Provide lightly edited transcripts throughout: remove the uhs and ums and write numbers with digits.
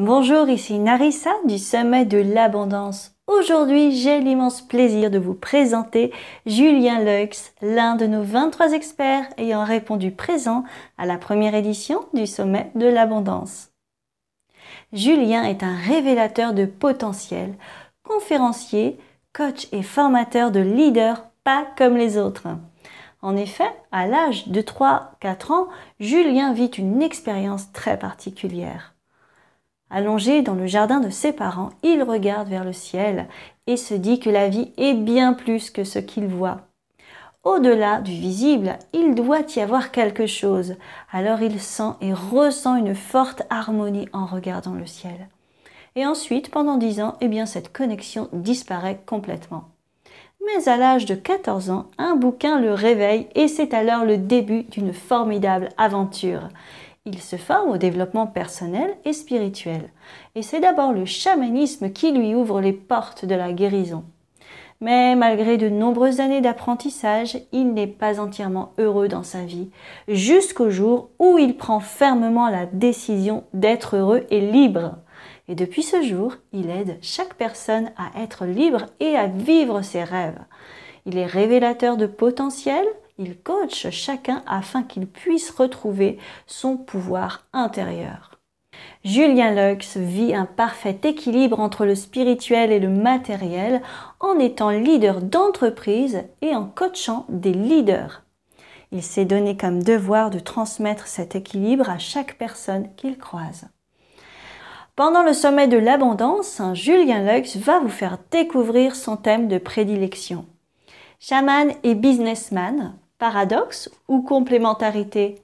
Bonjour, ici Narissa du Sommet de l'Abondance. Aujourd'hui, j'ai l'immense plaisir de vous présenter Julien Leux, l'un de nos 23 experts ayant répondu présent à la première édition du Sommet de l'Abondance. Julien est un révélateur de potentiel, conférencier, coach et formateur de leaders pas comme les autres. En effet, à l'âge de 3-4 ans, Julien vit une expérience très particulière. Allongé dans le jardin de ses parents, il regarde vers le ciel et se dit que la vie est bien plus que ce qu'il voit. Au-delà du visible, il doit y avoir quelque chose. Alors il sent et ressent une forte harmonie en regardant le ciel. Et ensuite, pendant 10 ans, cette connexion disparaît complètement. Mais à l'âge de 14 ans, un bouquin le réveille et c'est alors le début d'une formidable aventure. Il se forme au développement personnel et spirituel. Et c'est d'abord le chamanisme qui lui ouvre les portes de la guérison. Mais malgré de nombreuses années d'apprentissage, il n'est pas entièrement heureux dans sa vie, jusqu'au jour où il prend fermement la décision d'être heureux et libre. Et depuis ce jour, il aide chaque personne à être libre et à vivre ses rêves. Il est révélateur de potentiel, il coach chacun afin qu'il puisse retrouver son pouvoir intérieur. Julien Leux vit un parfait équilibre entre le spirituel et le matériel en étant leader d'entreprise et en coachant des leaders. Il s'est donné comme devoir de transmettre cet équilibre à chaque personne qu'il croise. Pendant le sommet de l'abondance, Julien Leux va vous faire découvrir son thème de prédilection. Chaman et businessman, paradoxe ou complémentarité,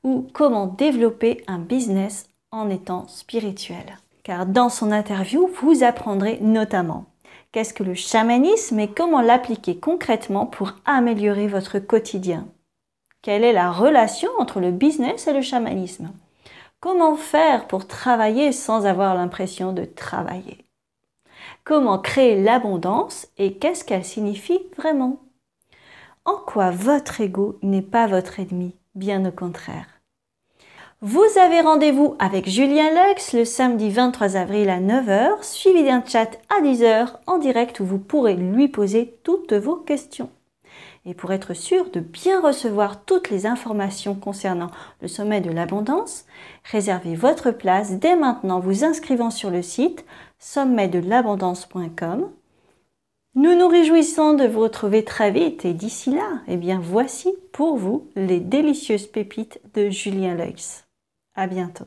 ou comment développer un business en étant spirituel. Car dans son interview, vous apprendrez notamment qu'est-ce que le chamanisme et comment l'appliquer concrètement pour améliorer votre quotidien. Quelle est la relation entre le business et le chamanisme? Comment faire pour travailler sans avoir l'impression de travailler? Comment créer l'abondance et qu'est-ce qu'elle signifie vraiment? En quoi votre ego n'est pas votre ennemi, bien au contraire. Vous avez rendez-vous avec Julien Leux le samedi 23 avril à 9 h, suivi d'un chat à 10 h en direct où vous pourrez lui poser toutes vos questions. Et pour être sûr de bien recevoir toutes les informations concernant le sommet de l'abondance, réservez votre place dès maintenant en vous inscrivant sur le site sommetdelabondance.com. Nous nous réjouissons de vous retrouver très vite et d'ici là, voici pour vous les délicieuses pépites de Julien Leux. À bientôt.